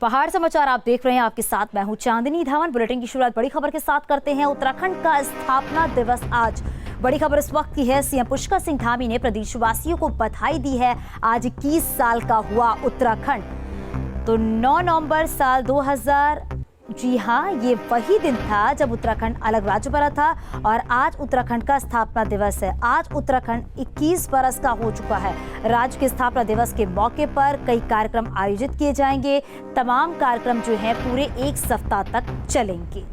पहाड़ समाचार आप देख रहे हैं, आपके साथ मैं हूं चांदनी धावन। बुलेटिन की शुरुआत बड़ी खबर के साथ करते हैं। उत्तराखंड का स्थापना दिवस आज। बड़ी खबर इस वक्त की है। सीएम पुष्कर सिंह धामी ने प्रदेशवासियों को बधाई दी है। आज 21 साल का हुआ उत्तराखंड। तो 9 नवंबर साल 2000, जी हाँ, ये वही दिन था जब उत्तराखंड अलग राज्य बना था और आज उत्तराखंड का स्थापना दिवस है। आज उत्तराखंड 21 बरस का हो चुका है। राज्य के स्थापना दिवस के मौके पर कई कार्यक्रम आयोजित किए जाएंगे। तमाम कार्यक्रम जो हैं पूरे एक सप्ताह तक चलेंगे।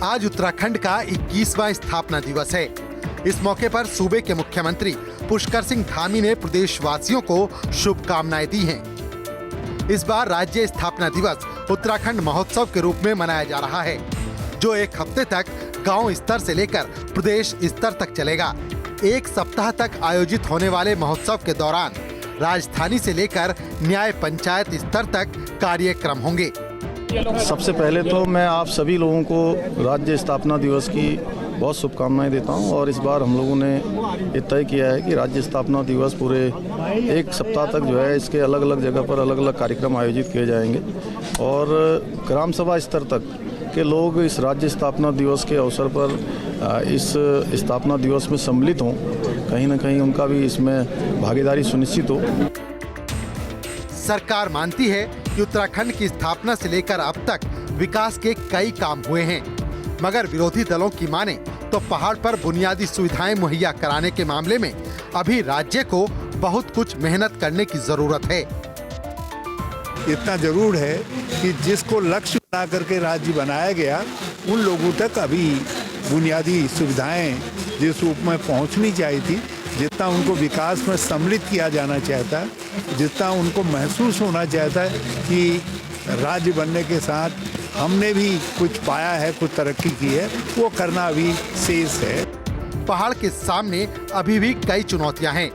आज उत्तराखंड का 21वां स्थापना दिवस है। इस मौके पर सूबे के मुख्यमंत्री पुष्कर सिंह धामी ने प्रदेशवासियों को शुभकामनाएं दी हैं। इस बार राज्य स्थापना दिवस उत्तराखंड महोत्सव के रूप में मनाया जा रहा है, जो एक हफ्ते तक गांव स्तर से लेकर प्रदेश स्तर तक चलेगा। एक सप्ताह तक आयोजित होने वाले महोत्सव के दौरान राजधानी से लेकर न्याय पंचायत स्तर तक कार्यक्रम होंगे। सबसे पहले तो मैं आप सभी लोगों को राज्य स्थापना दिवस की बहुत शुभकामनाएं देता हूं। और इस बार हम लोगों ने ये तय किया है कि राज्य स्थापना दिवस पूरे एक सप्ताह तक जो है इसके अलग अलग जगह पर अलग अलग कार्यक्रम आयोजित किए जाएंगे और ग्राम सभा स्तर तक के लोग इस राज्य स्थापना दिवस के अवसर पर इस स्थापना दिवस में सम्मिलित हों। कहीं ना कहीं उनका भी इसमें भागीदारी सुनिश्चित हो। सरकार मानती है कि उत्तराखंड की स्थापना से लेकर अब तक विकास के कई काम हुए हैं, मगर विरोधी दलों की माने तो पहाड़ पर बुनियादी सुविधाएं मुहैया कराने के मामले में अभी राज्य को बहुत कुछ मेहनत करने की जरूरत है। इतना जरूर है कि जिसको लक्ष्य बना करके राज्य बनाया गया, उन लोगों तक अभी बुनियादी सुविधाएं जिस रूप में पहुंचनी चाहिए थी, जितना उनको विकास में सम्मिलित किया जाना चाहता है, जितना उनको महसूस होना चाहता है कि राज्य बनने के साथ हमने भी कुछ पाया है, कुछ तरक्की की है, वो करना अभी शेष है। पहाड़ के सामने अभी भी कई चुनौतियां हैं।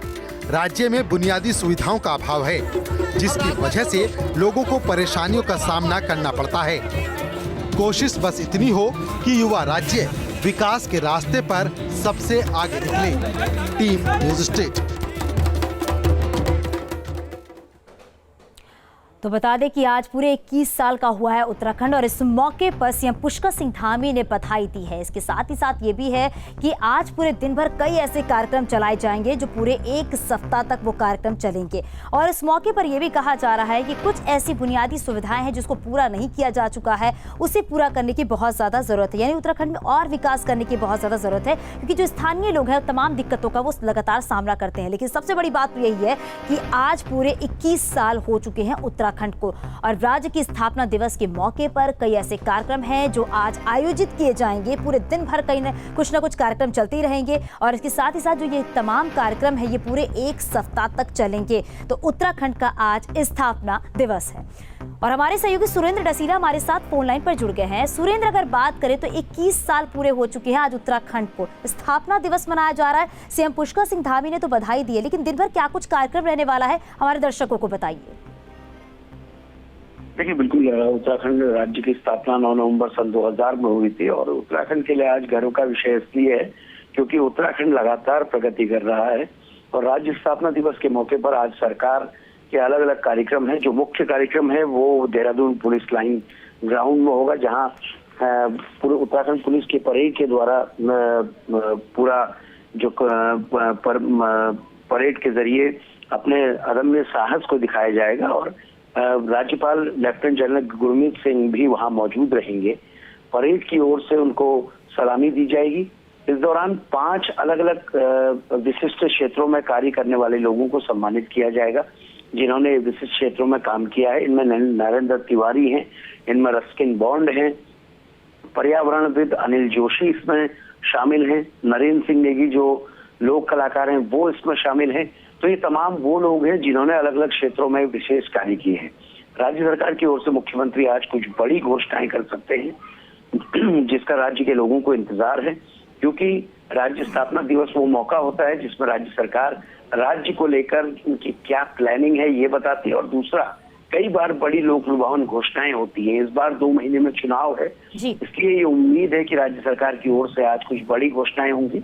राज्य में बुनियादी सुविधाओं का अभाव है, जिसकी वजह से लोगों को परेशानियों का सामना करना पड़ता है। कोशिश बस इतनी हो कि युवा राज्य विकास के रास्ते पर सबसे आगे निकले। Team news state. तो बता दें कि आज पूरे 21 साल का हुआ है उत्तराखंड और इस मौके पर सीएम पुष्कर सिंह धामी ने बधाई दी है। इसके साथ ही साथ ये भी है कि आज पूरे दिन भर कई ऐसे कार्यक्रम चलाए जाएंगे जो पूरे एक सप्ताह तक वो कार्यक्रम चलेंगे। और इस मौके पर यह भी कहा जा रहा है कि कुछ ऐसी बुनियादी सुविधाएं हैं जिसको पूरा नहीं किया जा चुका है, उसे पूरा करने की बहुत ज़्यादा ज़रूरत है। यानी उत्तराखंड में और विकास करने की बहुत ज़्यादा ज़रूरत है, क्योंकि जो स्थानीय लोग हैं तमाम दिक्कतों का वो लगातार सामना करते हैं। लेकिन सबसे बड़ी बात तो यही है कि आज पूरे 21 साल हो चुके हैं उत्तराखंड को और राज्य की स्थापना दिवस के मौके पर कई ऐसे कार्यक्रम हैं जो आज आयोजित किए जाएंगे। पूरे दिन भर कहीं ना कुछ कार्यक्रम चलते ही रहेंगे और इसके साथ ही साथ जो ये तमाम कार्यक्रम है ये पूरे एक सप्ताह तक चलेंगे। तो उत्तराखंड का आज स्थापना दिवस है और हमारे सहयोगी सुरेंद्र डसीला हमारे साथ फोन लाइन पर जुड़ गए हैं। सुरेंद्र, अगर बात करें तो 21 साल पूरे हो चुके हैं। आज उत्तराखंड को स्थापना दिवस मनाया जा रहा है। सीएम पुष्कर सिंह धामी ने तो बधाई दी है, लेकिन दिन भर क्या कुछ कार्यक्रम रहने वाला है, हमारे दर्शकों को बताइए। देखिए, बिल्कुल उत्तराखंड राज्य की स्थापना 9 नवंबर सन 2000 में हुई थी और उत्तराखंड के लिए आज गर्व का विषय इसलिए है क्योंकि उत्तराखंड लगातार प्रगति कर रहा है और राज्य स्थापना दिवस के मौके पर आज सरकार के अलग अलग कार्यक्रम हैं। जो मुख्य कार्यक्रम है वो देहरादून पुलिस लाइन ग्राउंड में होगा, जहां पूरे उत्तराखंड पुलिस के परेड के द्वारा पूरा जो परेड के जरिए अपने अदम्य साहस को दिखाया जाएगा और राज्यपाल लेफ्टिनेंट जनरल गुरमीत सिंह भी वहां मौजूद रहेंगे। परेड की ओर से उनको सलामी दी जाएगी। इस दौरान 5 अलग अलग विशिष्ट क्षेत्रों में कार्य करने वाले लोगों को सम्मानित किया जाएगा, जिन्होंने विशिष्ट क्षेत्रों में काम किया है। इनमें नरेंद्र तिवारी हैं, इनमें रस्किन बॉन्ड हैं, पर्यावरणविद अनिल जोशी इसमें शामिल हैं, नरेंद्र सिंह नेगी जो लोक कलाकार हैं वो इसमें शामिल हैं। तो ये तमाम वो लोग हैं जिन्होंने अलग अलग क्षेत्रों में विशेष कार्य किए हैं। राज्य सरकार की ओर से मुख्यमंत्री आज कुछ बड़ी घोषणाएं कर सकते हैं जिसका राज्य के लोगों को इंतजार है, क्योंकि राज्य स्थापना दिवस वो मौका होता है जिसमें राज्य सरकार राज्य को लेकर उनकी क्या प्लानिंग है ये बताती है। और दूसरा, कई बार बड़ी लोक लुभावन घोषणाएं होती हैं। इस बार 2 महीने में चुनाव है, इसलिए ये उम्मीद है कि राज्य सरकार की ओर से आज कुछ बड़ी घोषणाएं होंगी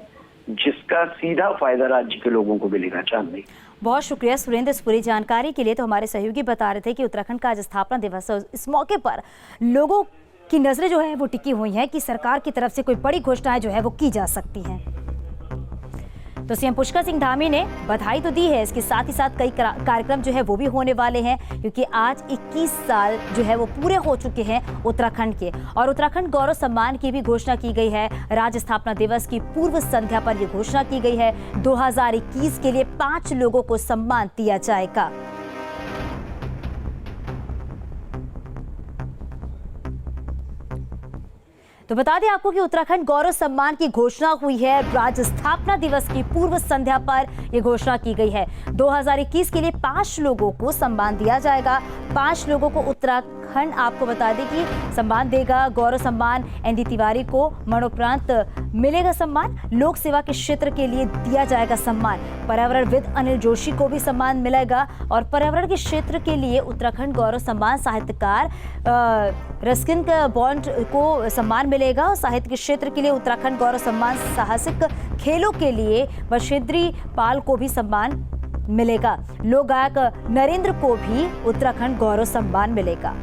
जिसका सीधा फायदा राज्य के लोगों को मिलेगा। चांदनी, बहुत शुक्रिया सुरेंद्र इस पूरी जानकारी के लिए। तो हमारे सहयोगी बता रहे थे कि उत्तराखंड का आज स्थापना दिवस है, इस मौके पर लोगों की नजरें जो है वो टिकी हुई हैं कि सरकार की तरफ से कोई बड़ी घोषणाएं जो है वो की जा सकती हैं। तो सीएम पुष्कर सिंह धामी ने बधाई तो दी है, इसके साथ ही साथ कई कार्यक्रम जो है वो भी होने वाले हैं, क्योंकि आज 21 साल जो है वो पूरे हो चुके हैं उत्तराखंड के। और उत्तराखंड गौरव सम्मान की भी घोषणा की गई है। राज्य स्थापना दिवस की पूर्व संध्या पर यह घोषणा की गई है। 2021 के लिए 5 लोगों को सम्मान दिया जाएगा। तो बता दें आपको कि उत्तराखंड गौरव सम्मान की घोषणा हुई है। राज्य स्थापना दिवस की पूर्व संध्या पर यह घोषणा की गई है। 2021 के लिए 5 लोगों को सम्मान दिया जाएगा। 5 लोगों को उत्तराखंड आपको बता दें कि सम्मान देगा। गौरव सम्मान एनडी तिवारी को मरणोपरांत मिलेगा सम्मान। लोक सेवा के क्षेत्र के लिए दिया जाएगा सम्मान। पर्यावरणविद अनिल जोशी को भी सम्मान मिलेगा। और पर्यावरण के क्षेत्र के लिए उत्तराखंड गौरव सम्मान साहित्यकार रस्किन बॉन्ड को सम्मान मिलेगा। साहित्य के क्षेत्र के लिए उत्तराखंड गौरव सम्मान, साहसिक खेलों के लिए बशेंद्री पाल को भी सम्मान मिलेगा। लोक गायक नरेंद्र को भी उत्तराखंड गौरव सम्मान मिलेगा।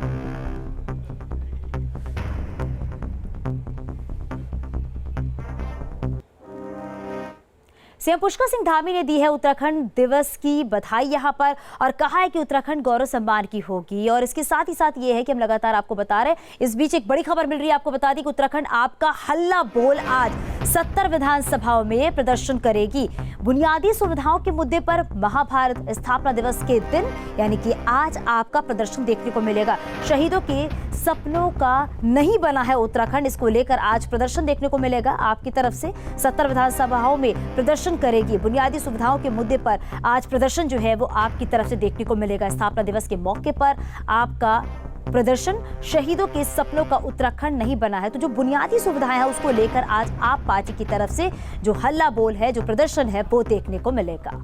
सीएम पुष्कर सिंह धामी ने दी है उत्तराखंड दिवस की बधाई यहां पर और कहा है कि उत्तराखंड गौरव सम्मान की होगी। और इसके साथ ही साथ ये है कि हम लगातार आपको बता रहे हैं, इस बीच एक बड़ी खबर मिल रही है। आपको बता दी कि उत्तराखंड आपका हल्ला बोल आज 70 विधानसभाओं में प्रदर्शन करेगी। बुनियादी सुविधाओं के मुद्दे पर महाभारत स्थापना दिवस के दिन यानी कि आज आपका प्रदर्शन देखने को मिलेगा। शहीदों के सपनों का नहीं बना है उत्तराखंड, इसको लेकर आज प्रदर्शन देखने को मिलेगा। आपकी तरफ से 70 विधानसभाओं में प्रदर्शन करेगी। बुनियादी सुविधाओं के मुद्दे पर आज प्रदर्शन जो है वो आपकी तरफ से देखने को मिलेगा। स्थापना दिवस के मौके पर आपका प्रदर्शन शहीदों के सपनों का उत्तराखंड नहीं बना है। तो जो बुनियादी सुविधाएं हैं उसको लेकर आज आप पार्टी की तरफ से जो हल्ला बोल है, जो प्रदर्शन है, वो देखने को मिलेगा।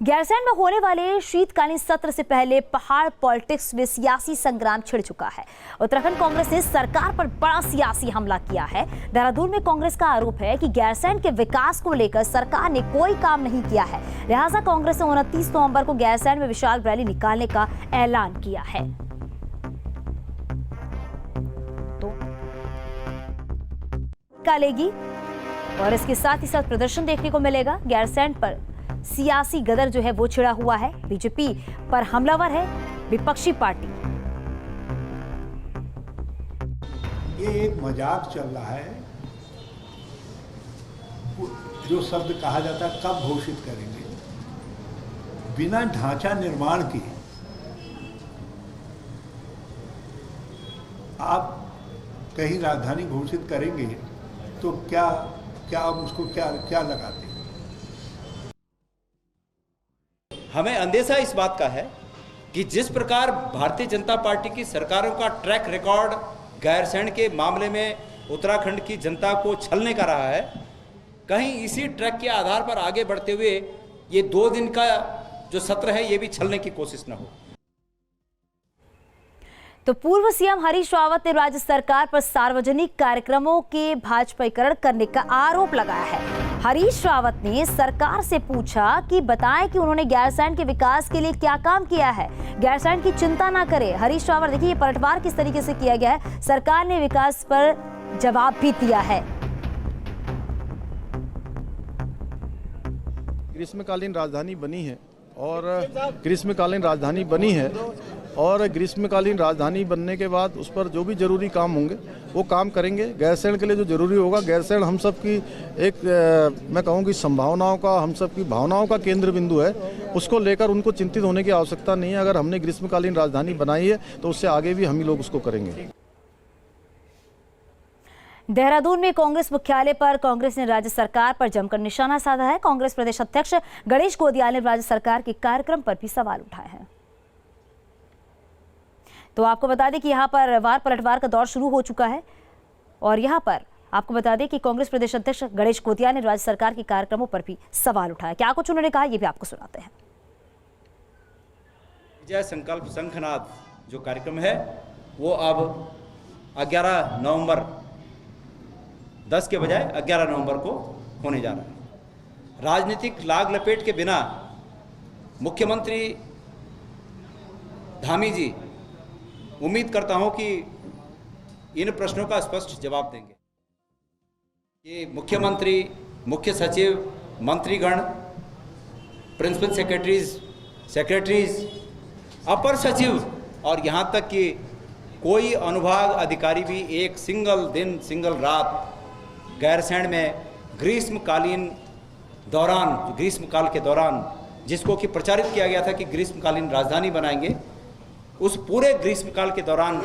गैरसैंण में होने वाले शीतकालीन सत्र से पहले पहाड़ पॉलिटिक्स में सियासी संग्राम छिड़ चुका है। उत्तराखंड कांग्रेस ने सरकार पर बड़ा सियासी हमला किया है। देहरादून में कांग्रेस का आरोप है कि गैरसैंण के विकास को लेकर सरकार ने कोई काम नहीं किया है। लिहाजा कांग्रेस ने 29 नवंबर को गैरसैंण में विशाल रैली निकालने का ऐलान किया है। तो निकालेगी और इसके साथ ही साथ प्रदर्शन देखने को मिलेगा। गैरसैंण पर सियासी गदर जो है वो छिड़ा हुआ है। बीजेपी पर हमलावर है विपक्षी पार्टी। ये एक मजाक चल रहा है। जो शब्द कहा जाता है कब घोषित करेंगे, बिना ढांचा निर्माण के आप कहीं राजधानी घोषित करेंगे तो क्या आप उसको क्या लगाते हैं? हमें अंदेशा इस बात का है कि जिस प्रकार भारतीय जनता पार्टी की सरकारों का ट्रैक रिकॉर्ड गैरसैंण के मामले में उत्तराखंड की जनता को छलने का रहा है, कहीं इसी ट्रैक के आधार पर आगे बढ़ते हुए ये 2 दिन का जो सत्र है ये भी छलने की कोशिश न हो। तो पूर्व सीएम हरीश रावत ने राज्य सरकार पर सार्वजनिक कार्यक्रमों के भाजपाईकरण करने का आरोप लगाया है। हरीश रावत ने सरकार से पूछा कि बताएं कि उन्होंने गैरसैंण के विकास के लिए क्या काम किया है। गैरसैंण की चिंता ना करें। हरीश रावत, देखिए ये पलटवार किस तरीके से किया गया है। सरकार ने विकास पर जवाब भी दिया है। ग्रीष्मकालीन राजधानी बनी है और ग्रीष्मकालीन राजधानी बनने के बाद उस पर जो भी जरूरी काम होंगे वो काम करेंगे। गैरसैंण के लिए जो जरूरी होगा, गैरसैंण हम सब की एक मैं कहूँ कि संभावनाओं का, हम सब की भावनाओं का केंद्र बिंदु है। उसको लेकर उनको चिंतित होने की आवश्यकता नहीं है। अगर हमने ग्रीष्मकालीन राजधानी बनाई है तो उससे आगे भी हम ही लोग उसको करेंगे। देहरादून में कांग्रेस मुख्यालय पर कांग्रेस ने राज्य सरकार पर जमकर निशाना साधा है। कांग्रेस प्रदेश अध्यक्ष गणेश गोदियाल ने राज्य सरकार के कार्यक्रम पर भी सवाल उठाए हैं। तो आपको बता दें कि यहां पर वार पलटवार का दौर शुरू हो चुका है और यहां पर आपको बता दें कि कांग्रेस प्रदेश अध्यक्ष गणेश गोदियाल ने राज्य सरकार के कार्यक्रमों पर भी सवाल उठाया। क्या कुछ उन्होंने कहा, ये भी आपको सुनाते हैं। विजय संकल्प शंखनाद जो कार्यक्रम है वो अब 11 नवंबर 10 के बजाय 11 नवंबर को होने जा रहा है। राजनीतिक लाग लपेट के बिना मुख्यमंत्री धामी जी उम्मीद करता हूं कि इन प्रश्नों का स्पष्ट जवाब देंगे। ये मुख्यमंत्री, मुख्य सचिव, मंत्रीगण, प्रिंसिपल सेक्रेटरीज, अपर सचिव और यहाँ तक कि कोई अनुभाग अधिकारी भी एक सिंगल दिन, सिंगल रात गैरसैंण में ग्रीष्मकालीन के दौरान जिसको कि प्रचारित किया गया था कि ग्रीष्मकालीन राजधानी बनाएंगे, उस पूरे ग्रीष्मकाल के दौरान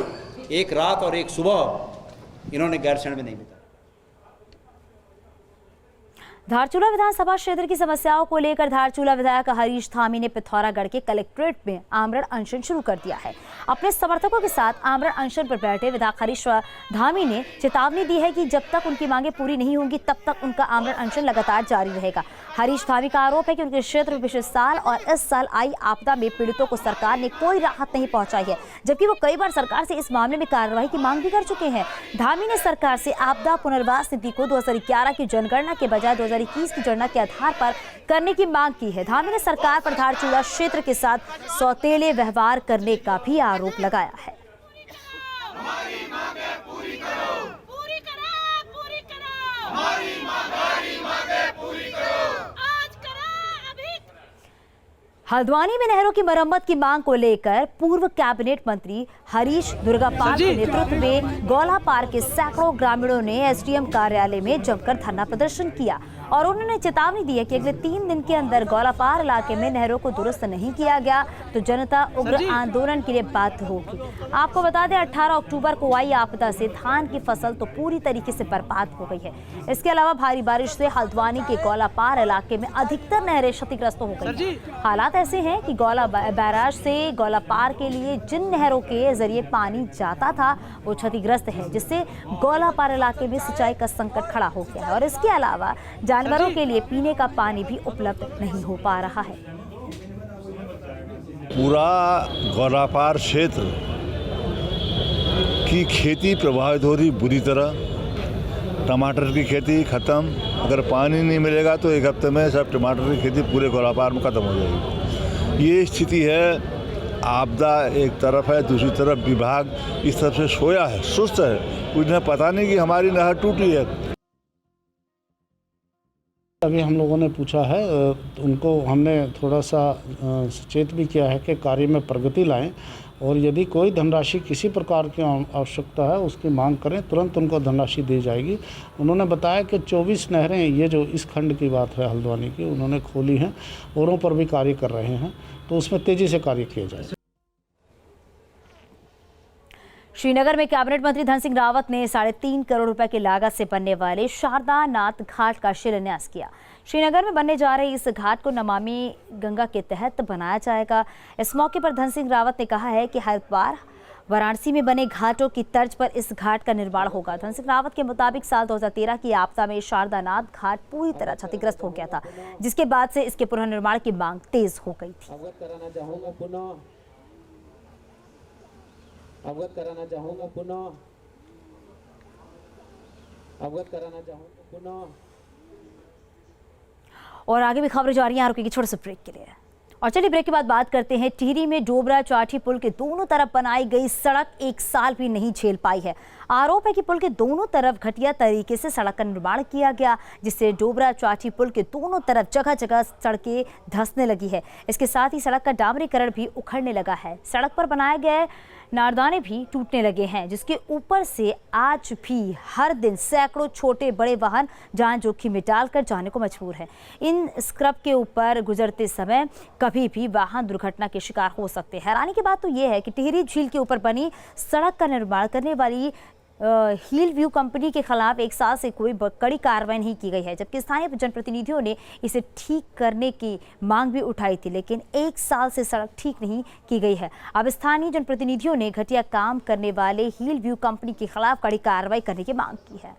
एक रात और एक सुबह इन्होंने गैरसैंण में नहीं बिताया। धारचूला विधानसभा क्षेत्र की समस्याओं को लेकर धारचूला विधायक हरीश धामी ने पिथौरागढ़ के कलेक्ट्रेट में आमरण अनशन शुरू कर दिया है। अपने समर्थकों के साथ आमरण अनशन पर बैठे विधायक हरीश धामी ने चेतावनी दी है कि जब तक उनकी मांगे पूरी नहीं होंगी तब तक उनका आमरण अनशन लगातार जारी रहेगा। हरीश धामी का आरोप है कि उनके क्षेत्र में पिछले साल और इस साल आई आपदा में पीड़ितों को सरकार ने कोई राहत नहीं पहुंचाई है, जबकि वो कई बार सरकार से इस मामले में कार्रवाई की मांग भी कर चुके हैं। धामी ने सरकार से आपदा पुनर्वास नीति को 2011 की जनगणना के बजाय 2021 की जनगणना के आधार पर करने की मांग की है। धामी ने सरकार पर धारचूला क्षेत्र के साथ सौतेले व्यवहार करने का भी आरोप लगाया है। हल्द्वानी में नहरों की मरम्मत की मांग को लेकर पूर्व कैबिनेट मंत्री हरीश दुर्गापाल के नेतृत्व में गौलापार के सैकड़ों ग्रामीणों ने एसडीएम कार्यालय में जमकर धरना प्रदर्शन किया और उन्होंने चेतावनी दी है कि अगले 3 दिन के अंदर गौलापार इलाके में नहरों को दुरुस्त नहीं किया गया तो जनता उग्र आंदोलन के लिए बाध्य होगी। आपको बता दें 18 अक्टूबर को आई आपदा से धान की फसल तो पूरी तरीके से बर्बाद हो गई है। इसके अलावा भारी बारिश से हल्द्वानी के गौलापार इलाके में अधिकतर नहरें क्षतिग्रस्त हो गई हैं। हालात ऐसे हैं कि गौला बैराज से गौलापार के लिए जिन नहरों के जरिए पानी जाता था वो क्षतिग्रस्त है, जिससे गौलापार इलाके में सिंचाई का संकट खड़ा हो गया है और इसके अलावा जानवरों के लिए पीने का पानी भी उपलब्ध नहीं हो पा रहा है। पूरा गौलापार क्षेत्र की खेती प्रभावित हो रही बुरी तरह। टमाटर की खेती खत्म, अगर पानी नहीं मिलेगा तो 1 हफ्ते में सब टमाटर की खेती पूरे गौलापार में खत्म हो जाएगी। ये स्थिति है। आपदा एक तरफ है, दूसरी तरफ विभाग इस तरफ से सोया है, सुस्त है, उन्हें पता नहीं कि हमारी नहर टूटी है। अभी हम लोगों ने पूछा है, उनको हमने थोड़ा सा सचेत भी किया है कि कार्य में प्रगति लाएं और यदि कोई धनराशि किसी प्रकार की आवश्यकता है उसकी मांग करें, तुरंत उनको धनराशि दी जाएगी। उन्होंने बताया कि 24 नहरें, ये जो इस खंड की बात है हल्द्वानी की, उन्होंने खोली हैं, औरों पर भी कार्य कर रहे हैं, तो उसमें तेज़ी से कार्य किया जाए। श्रीनगर में कैबिनेट मंत्री धन सिंह रावत ने 3.5 करोड़ रुपए की लागत से बनने वाले शारदा नाथ घाट का शिलान्यास किया। श्रीनगर में बनने जा रहे इस घाट को नमामि गंगा के तहत बनाया जाएगा। इस मौके पर धन सिंह रावत ने कहा है कि हर बार वाराणसी में बने घाटों की तर्ज पर इस घाट का निर्माण होगा। धन सिंह रावत के मुताबिक साल 2013 की आपदा में शारदा नाथ घाट पूरी तरह क्षतिग्रस्त हो गया था, जिसके बाद से इसके पुनर्निर्माण की मांग तेज हो गई थी। अवगत कराना चाहूंगा पुनः। और आगे भी खबरें जारी हैं, रुकेगी छोटे से ब्रेक के लिए। और चलिए ब्रेक के बाद बात करते हैं। टिहरी में डोबरा चाठी पुल के दोनों तरफ बनाई गई सड़क 1 साल भी नहीं झेल पाई है। आरोप है कि पुल के दोनों तरफ घटिया तरीके से सड़क का निर्माण किया गया, जिससे डोबरा चाठी पुल के दोनों तरफ जगह जगह सड़कें धंसने लगी है। इसके साथ ही सड़क का डामरीकरण भी उखड़ने लगा है। सड़क पर बनाए गए नारदाने भी टूटने लगे हैं, जिसके ऊपर से आज भी हर दिन सैकड़ों छोटे बड़े वाहन जान जोखिम में डालकर जाने को मजबूर हैं। इन स्क्रब के ऊपर गुजरते समय कभी भी वाहन दुर्घटना के शिकार हो सकते हैं। हैरानी की बात तो ये है कि टिहरी झील के ऊपर बनी सड़क का निर्माण करने वाली हील व्यू कंपनी के खिलाफ 1 साल से कोई कड़ी कार्रवाई नहीं की गई है, जबकि स्थानीय जनप्रतिनिधियों ने इसे ठीक करने की मांग भी उठाई थी, लेकिन 1 साल से सड़क ठीक नहीं की गई है। अब स्थानीय जनप्रतिनिधियों ने घटिया काम करने वाले हील व्यू कंपनी के खिलाफ कड़ी कार्रवाई करने की मांग की है।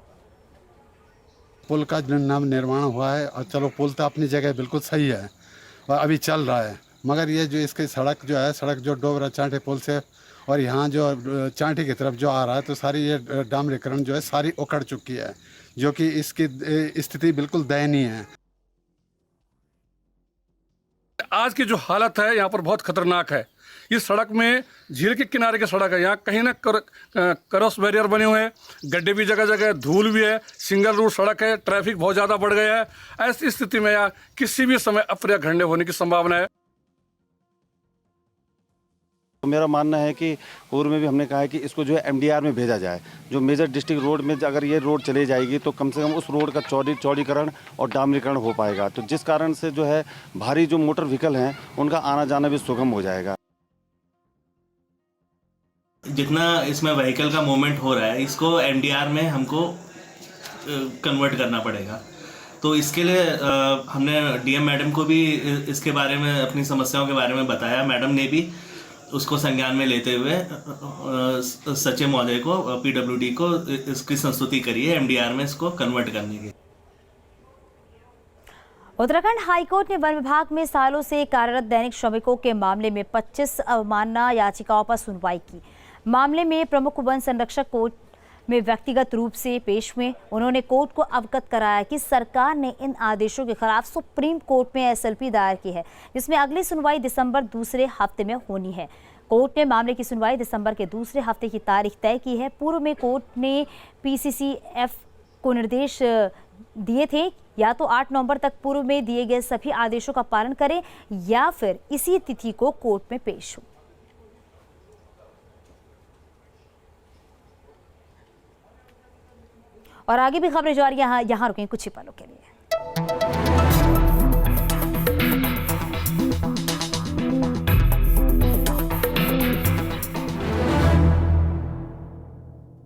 पुल का निर्माण हुआ है और चलो पुल तो अपनी जगह बिल्कुल सही है और अभी चल रहा है, मगर ये जो इसकी सड़क जो है, सड़क जो डोबरा चाठी पुल से और यहाँ जो चांठी की तरफ जो आ रहा है तो सारी ये डामरीकरण जो है सारी उखड़ चुकी है, जो कि इसकी स्थिति बिल्कुल दयनीय है। आज की जो हालत है यहाँ पर बहुत खतरनाक है। इस सड़क में झील के किनारे की सड़क है, यहाँ कहीं ना क्रॉस बैरियर बने हुए हैं, गड्ढे भी जगह जगह, धूल भी है, सिंगल रूट सड़क है, ट्रैफिक बहुत ज़्यादा बढ़ गया है। ऐसी स्थिति में यहाँ किसी भी समय अप्रिय घटना होने की संभावना है। तो मेरा मानना है कि पूर्व में भी हमने कहा है कि इसको जो है MDR में भेजा जाए। जो मेजर डिस्ट्रिक्ट रोड में अगर ये रोड चली जाएगी तो कम से कम उस रोड का चौड़ीकरण और डामरीकरण हो पाएगा, तो जिस कारण से जो है भारी जो मोटर व्हीकल हैं उनका आना जाना भी सुगम हो जाएगा। जितना इसमें व्हीकल का मूवमेंट हो रहा है इसको MDR में हमको कन्वर्ट करना पड़ेगा। तो इसके लिए हमने DM मैडम को भी इसके बारे में अपनी समस्याओं के बारे में बताया। मैडम ने भी उसको संज्ञान में लेते हुए सचिव महोदय को PWD को इसकी संस्तुति करी है MDR में इसको कन्वर्ट करने की। उत्तराखंड हाईकोर्ट ने वन विभाग में सालों से कार्यरत दैनिक श्रमिकों के मामले में 25 अवमानना याचिकाओं पर सुनवाई की। मामले में प्रमुख वन संरक्षक कोर्ट में व्यक्तिगत रूप से पेश हुए। उन्होंने कोर्ट को अवगत कराया कि सरकार ने इन आदेशों के खिलाफ सुप्रीम कोर्ट में SLP दायर की है, जिसमें अगली सुनवाई दिसंबर दूसरे हफ्ते में होनी है। कोर्ट ने मामले की सुनवाई दिसंबर के दूसरे हफ्ते की तारीख तय की है। पूर्व में कोर्ट ने PCCF को निर्देश दिए थे या तो 8 नवंबर तक पूर्व में दिए गए सभी आदेशों का पालन करें या फिर इसी तिथि को कोर्ट में पेश हो। और आगे भी खबरें जारी यहाँ रुकें कुछ ही पलों के लिए।